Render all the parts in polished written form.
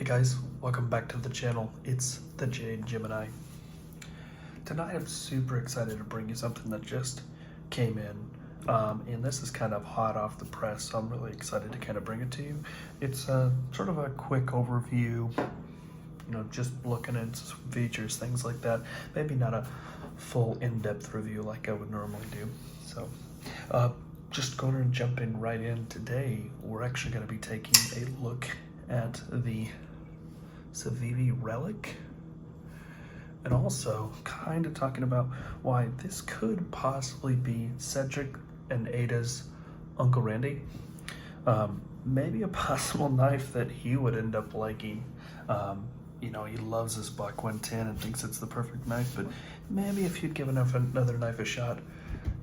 Hey guys, welcome back to the channel. It's the Jade Gemini. Tonight I'm super excited to bring you something that just came in. And this is kind of hot off the press, so I'm really excited to kind of bring it to you. It's sort of a quick overview, just looking into some features, things like that. Maybe not a full in-depth review like I would normally do. So just going and jumping right in today, we're actually going to be taking a look at the Civivi Relic, and also kind of talking about why this could possibly be Cedric and Ada's Uncle Randy. Maybe a possible knife that he would end up liking. He loves his Buck 110 and thinks it's the perfect knife, but maybe if you'd given another knife a shot,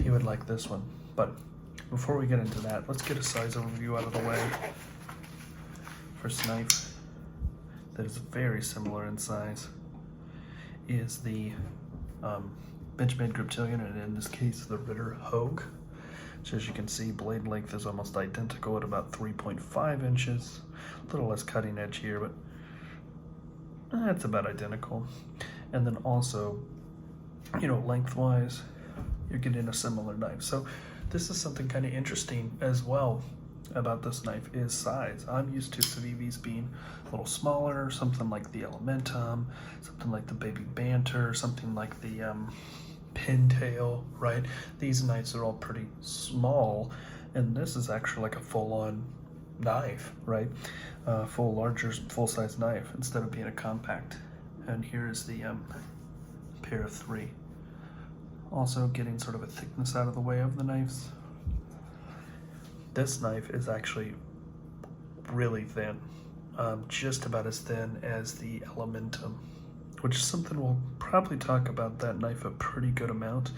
he would like this one. But before we get into that, let's get a size overview out of the way. First knife that is very similar in size is the Benchmade Griptilian, and in this case the Ritter Hogue, which, as you can see, blade length is almost identical at about 3.5 inches. A little less cutting edge here, but it's about identical. And then also, lengthwise, you're getting a similar knife. So this is something kind of interesting as well about this knife is size. I'm used to Civivis being a little smaller, something like the Elementum, something like the Baby Banter, something like the Pintail, right? These knives are all pretty small, and this is actually like a full-on knife, right? Full-size knife instead of being a compact. And here's the pair of three. Also getting sort of a thickness out of the way of the knives. This knife is actually really thin, just about as thin as the Elementum, which is something we'll probably talk about that knife a pretty good amount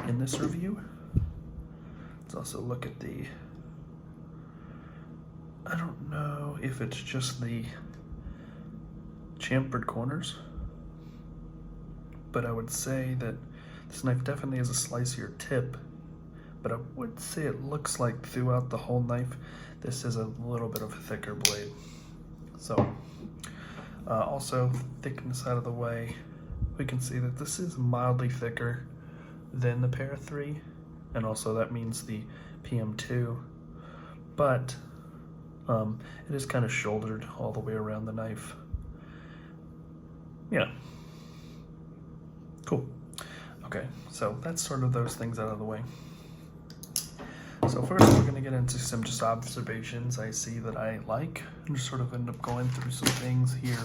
in this review. Let's also look at the, I don't know if it's just the chamfered corners, but I would say that this knife definitely has a slicier tip. But I would say it looks like throughout the whole knife, this is a little bit of a thicker blade. So, also thickness out of the way, we can see that this is mildly thicker than the pair 3, and also that means the PM2, but it is kind of shouldered all the way around the knife. Yeah, cool. Okay, so that's sort of those things out of the way. So first we're going to get into some just observations I see that I like, and just sort of end up going through some things here.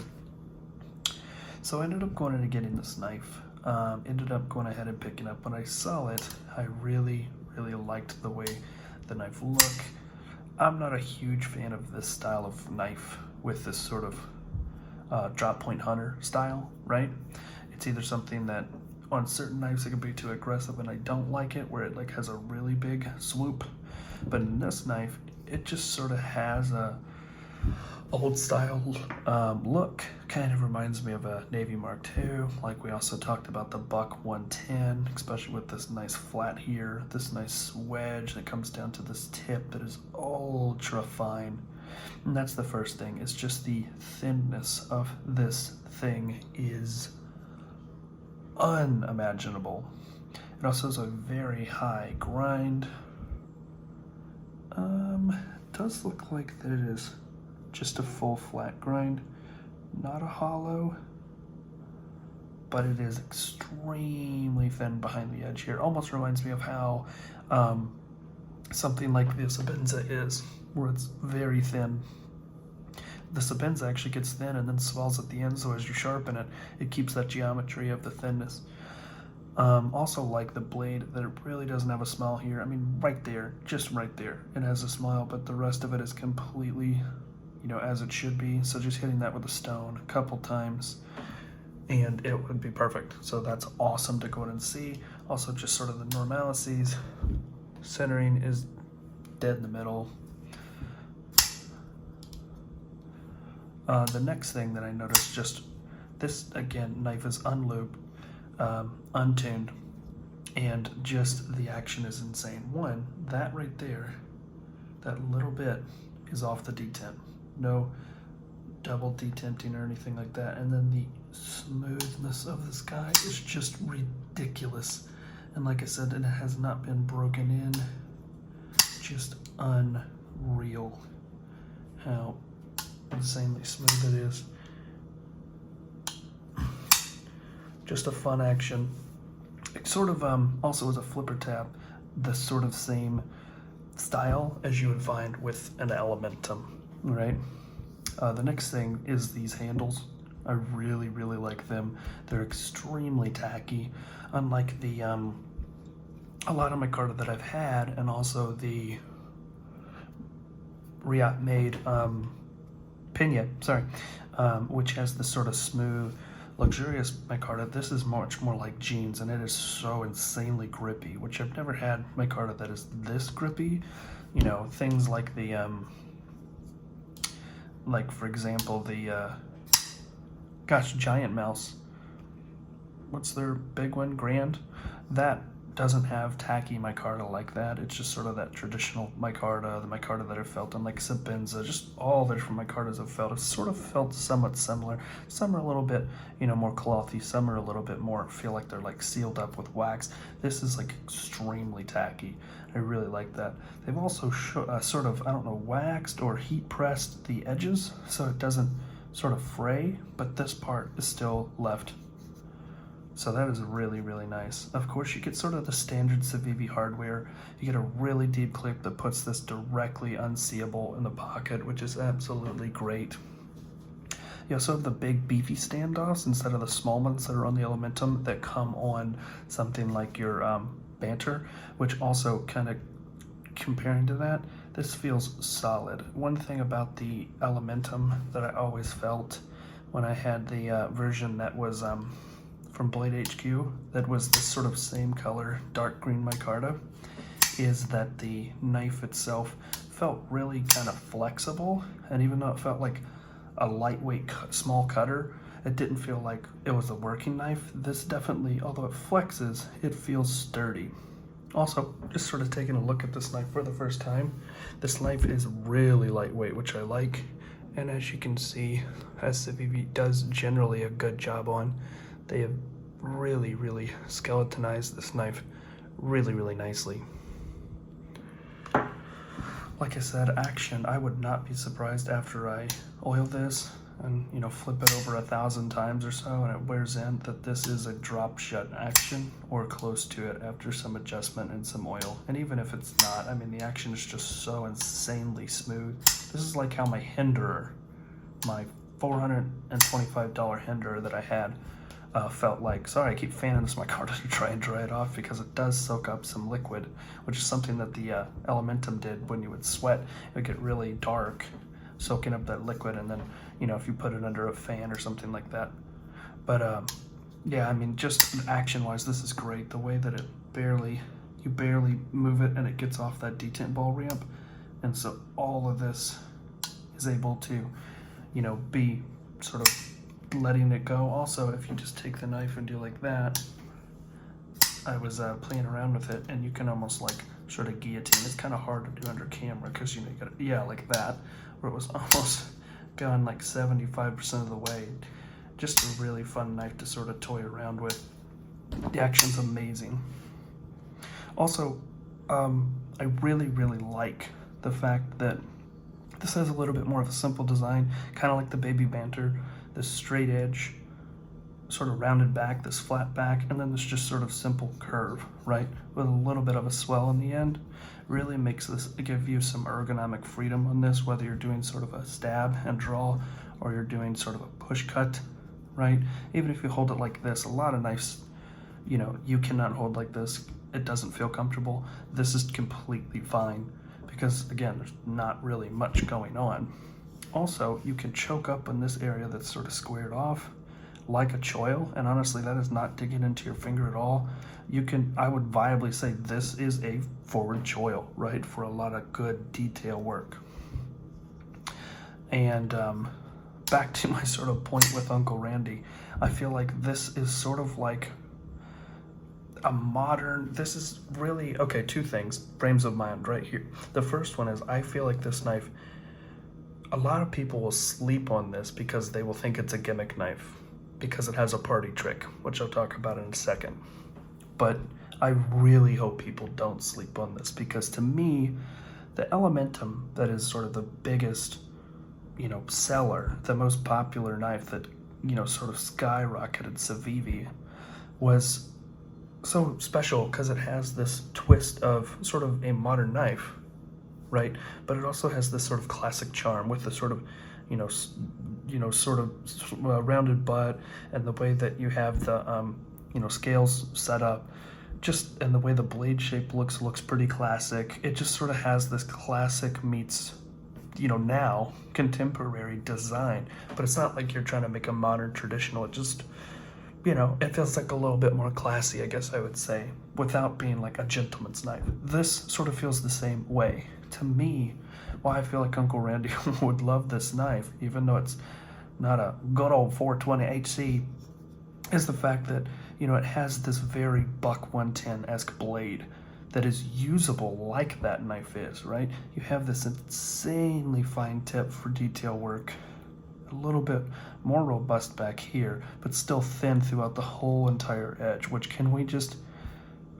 So I ended up going into getting this knife, ended up going ahead and picking up. When I saw it, I really liked the way the knife looked. I'm not a huge fan of this style of knife with this sort of drop point hunter style, right? It's either something that on certain knives it can be too aggressive and I don't like it, where it like has a really big swoop, but in this knife it just sort of has a old style look. Kind of reminds me of a Navy Mark II, like we also talked about the Buck 110, especially with this nice flat here, this nice wedge that comes down to this tip that is ultra fine. And that's the first thing, is just the thinness of this thing is unimaginable. It also has a very high grind. It does look like that it is just a full flat grind, not a hollow, but it is extremely thin behind the edge here. Almost reminds me of how something like the Sebenza is, where it's very thin. The Sebenza actually gets thin and then swells at the end, so as you sharpen it, it keeps that geometry of the thinness. Also like the blade, that it really doesn't have a smile here. I mean, right there, just right there, it has a smile, but the rest of it is completely, as it should be. So just hitting that with a stone a couple times, and it would be perfect. So that's awesome to go in and see. Also just sort of the normalities. Centering is dead in the middle. The next thing that I noticed, just this, again, knife is unlubed, untuned, and just the action is insane. One, that right there, that little bit is off the D10. No double detinting or anything like that. And then the smoothness of this guy is just ridiculous. And like I said, it has not been broken in. Just unreal how insanely smooth it is. Just a fun action. It sort of also is a flipper tab, the sort of same style as you would find with an Elementum, right? The next thing is these handles. I really, really like them. They're extremely tacky, unlike the a lot of micarta that I've had, and also the Riot made Pena, which has this sort of smooth, luxurious micarta. This is much more like jeans, and it is so insanely grippy, which I've never had micarta that is this grippy. You know, things like the like for example the Giant Mouse. What's their big one? Grand. That doesn't have tacky micarta like that. It's just sort of that traditional micarta, the micarta that I've felt on like Sabenza, just all the different micartas I've felt. I've sort of felt somewhat similar. Some are a little bit, you know, more clothy. Some are a little bit more, feel like they're like sealed up with wax. This is like extremely tacky. I really like that. They've also sort of, I don't know, waxed or heat pressed the edges so it doesn't sort of fray, but this part is still left. So that is really, really nice. Of course, you get sort of the standard Civivi hardware. You get a really deep clip that puts this directly unseeable in the pocket, which is absolutely great. You also have the big beefy standoffs instead of the small ones that are on the Elementum that come on something like your Banter, which also kind of comparing to that, this feels solid. One thing about the Elementum that I always felt when I had the version that was from Blade HQ that was this sort of same color, dark green micarta, is that the knife itself felt really kind of flexible, and even though it felt like a lightweight small cutter, it didn't feel like it was a working knife. This definitely, although it flexes, it feels sturdy. Also, just sort of taking a look at this knife for the first time, this knife is really lightweight, which I like, and as you can see, as Civivi does generally a good job on, they have really, really skeletonized this knife really, really nicely. Like I said, action, I would not be surprised after I oil this and, you know, flip it over 1,000 times or so and it wears in, that this is a drop shut action or close to it after some adjustment and some oil. And even if it's not, I mean, the action is just so insanely smooth. This is like how my Hinderer, my $425 Hinderer that I had, felt like. Sorry, I keep fanning this micarta to try and dry it off because it does soak up some liquid, which is something that the Elementum did. When you would sweat, it would get really dark, soaking up that liquid, and then, you know, if you put it under a fan or something like that. But yeah, I mean, just action-wise, this is great. The way that it you barely move it and it gets off that detent ball ramp, and so all of this is able to, you know, be sort of letting it go. Also, if you just take the knife and do like that, I was playing around with it, and you can almost like sort of guillotine. It's kind of hard to do under camera because, you know, you gotta, yeah, like that, where it was almost gone like 75% of the way. Just a really fun knife to sort of toy around with. The action's amazing. Also, I really, really like the fact that this has a little bit more of a simple design, kind of like the Baby Banter. This straight edge, sort of rounded back, this flat back, and then this just sort of simple curve, right? With a little bit of a swell in the end. Really makes this, give you some ergonomic freedom on this, whether you're doing sort of a stab and draw, or you're doing sort of a push cut, right? Even if you hold it like this, a lot of knives, you know, you cannot hold like this. It doesn't feel comfortable. This is completely fine because, again, there's not really much going on. Also, you can choke up in this area that's sort of squared off like a choil, and honestly, that is not digging into your finger at all. You can, I would viably say this is a forward choil, right, for a lot of good detail work. And back to my sort of point with Uncle Randy, I feel like this is sort of like a modern, this is really, okay, two things, frames of mind right here. The first one is I feel like this knife, a lot of people will sleep on this because they will think it's a gimmick knife because it has a party trick, which I'll talk about in a second. But I really hope people don't sleep on this, because to me, the Elementum that is sort of the biggest, seller, the most popular knife that, sort of skyrocketed Civivi, was so special because it has this twist of sort of a modern knife, right? But it also has this sort of classic charm with the sort of, sort of rounded butt, and the way that you have the, scales set up, and the way the blade shape looks pretty classic. It just sort of has this classic meets, now contemporary design, but it's not like you're trying to make a modern traditional. It just, it feels like a little bit more classy, I guess I would say, without being like a gentleman's knife. This sort of feels the same way. To me, why I feel like Uncle Randy would love this knife, even though it's not a good old 420 HC, is the fact that, it has this very Buck 110-esque blade that is usable like that knife is, right? You have this insanely fine tip for detail work, a little bit more robust back here, but still thin throughout the whole entire edge, which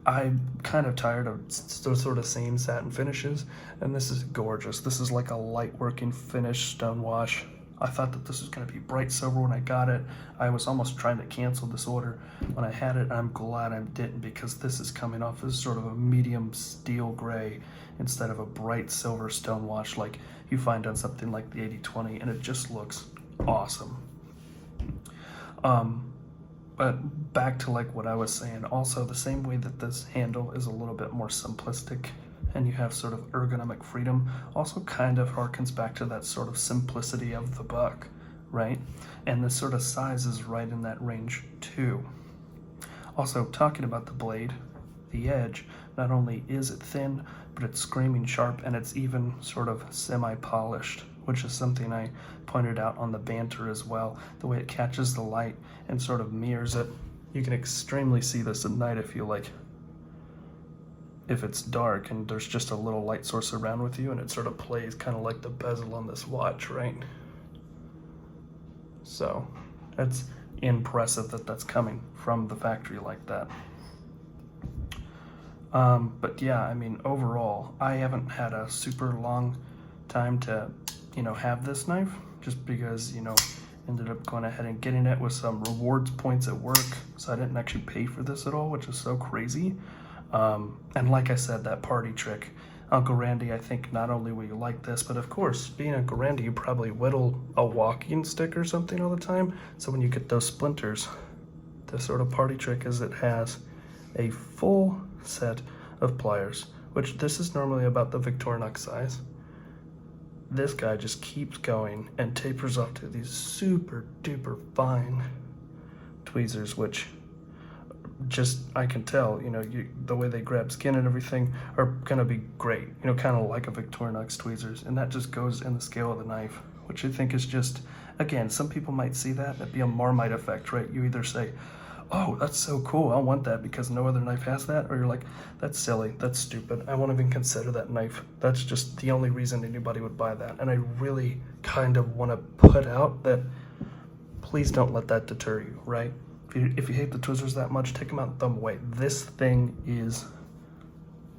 I'm kind of tired of sort of same satin finishes, and this is gorgeous. This is like a light working finish stone wash. I thought that this was going to be bright silver when I got it. I was almost trying to cancel this order when I had it. I'm glad I didn't, because this is coming off as sort of a medium steel gray instead of a bright silver stone wash like you find on something like the 8020, and it just looks awesome. But back to like what I was saying, also the same way that this handle is a little bit more simplistic and you have sort of ergonomic freedom, also kind of harkens back to that sort of simplicity of the Buck, right? And this sort of size is right in that range too. Also, talking about the blade, the edge, not only is it thin, but it's screaming sharp, and it's even sort of semi-polished, which is something I pointed out on the banter as well. The way it catches the light and sort of mirrors it. You can extremely see this at night if it's dark and there's just a little light source around with you, and it sort of plays kind of like the bezel on this watch, right? So it's impressive that that's coming from the factory like that. But yeah, I mean, overall, I haven't had a super long time to, have this knife, just because, ended up going ahead and getting it with some rewards points at work, so I didn't actually pay for this at all, which is so crazy. And like I said, that party trick, Uncle Randy, I think not only will you like this, but of course, being Uncle Randy, you probably whittle a walking stick or something all the time, so when you get those splinters, the sort of party trick is it has a full set of pliers, which this is normally about the Victorinox size. This guy just keeps going and tapers off to these super duper fine tweezers, which just, I can tell, the way they grab skin and everything are gonna be great, kind of like a Victorinox tweezers, and that just goes in the scale of the knife, which I think is just, again, some people might see that'd be a Marmite effect, right? You either say, oh, that's so cool, I want that because no other knife has that, or you're like, that's silly, that's stupid, I won't even consider that knife. That's just the only reason anybody would buy that. And I really kind of want to put out that please don't let that deter you, right? If you hate the tweezers that much, take them out and throw them away. This thing is,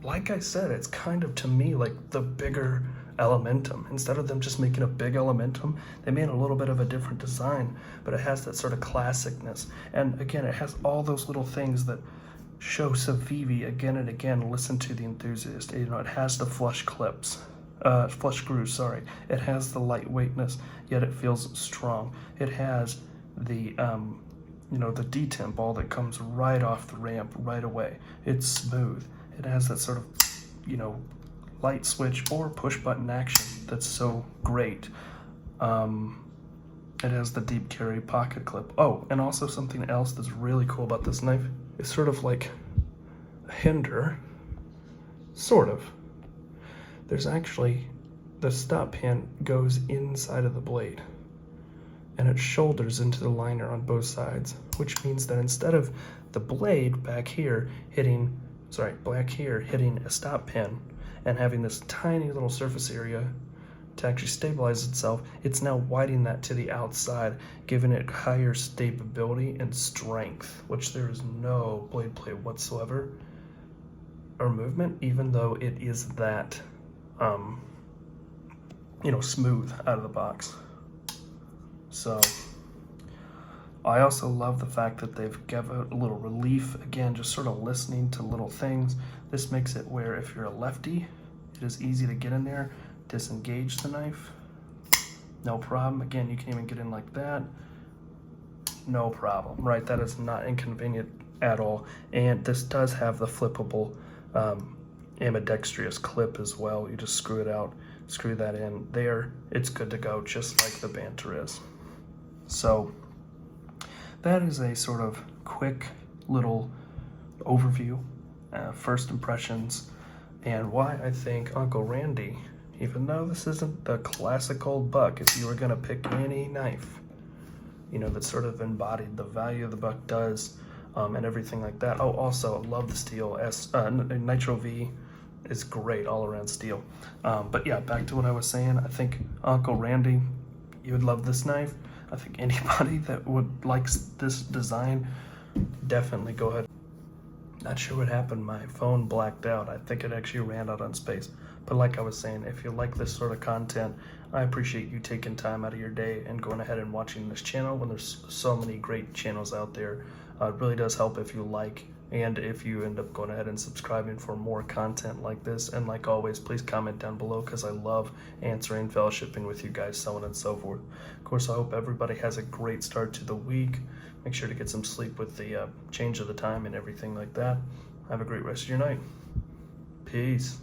like I said, it's kind of, to me, like the bigger Elementum. Instead of them just making a big Elementum, they made a little bit of a different design, but it has that sort of classicness. And again, it has all those little things that show Civivi again and again. Listen to the enthusiast. It has the flush clips, flush screws, sorry. It has the lightweightness, yet it feels strong. It has the, the detemp ball that comes right off the ramp right away. It's smooth. It has that sort of, light switch or push button action that's so great. It has the deep carry pocket clip. Oh, and also something else that's really cool about this knife is sort of like a hinder, sort of. There's actually, the stop pin goes inside of the blade, and it shoulders into the liner on both sides, which means that instead of the blade back here hitting a stop pin and having this tiny little surface area to actually stabilize itself, it's now widening that to the outside, giving it higher stability and strength, which there is no blade play whatsoever or movement, even though it is that, smooth out of the box. So I also love the fact that they've given a little relief, again, just sort of listening to little things. This makes it where if you're a lefty, it is easy to get in there, disengage the knife, no problem. Again, you can even get in like that, no problem, right? That is not inconvenient at all. And this does have the flippable ambidextrous clip as well. You just screw it out, screw that in there, it's good to go, just like the Banter is. So that is a sort of quick little overview, first impressions, and why I think Uncle Randy, even though this isn't the classic old buck, if you were going to pick any knife, that sort of embodied the value of the buck does, and everything like that. Oh, also, love the steel. Nitro V is great all-around steel. But yeah, back to what I was saying. I think Uncle Randy, you would love this knife. I think anybody that would likes this design, definitely go ahead. Not sure what happened. My phone blacked out. I think it actually ran out on space. But like I was saying, if you like this sort of content, I appreciate you taking time out of your day and going ahead and watching this channel when there's so many great channels out there. It really does help if you like, and if you end up going ahead and subscribing for more content like this. And like always, please comment down below, because I love answering, fellowshipping with you guys, so on and so forth. Of course, I hope everybody has a great start to the week. Make sure to get some sleep with the change of the time and everything like that. Have a great rest of your night. Peace.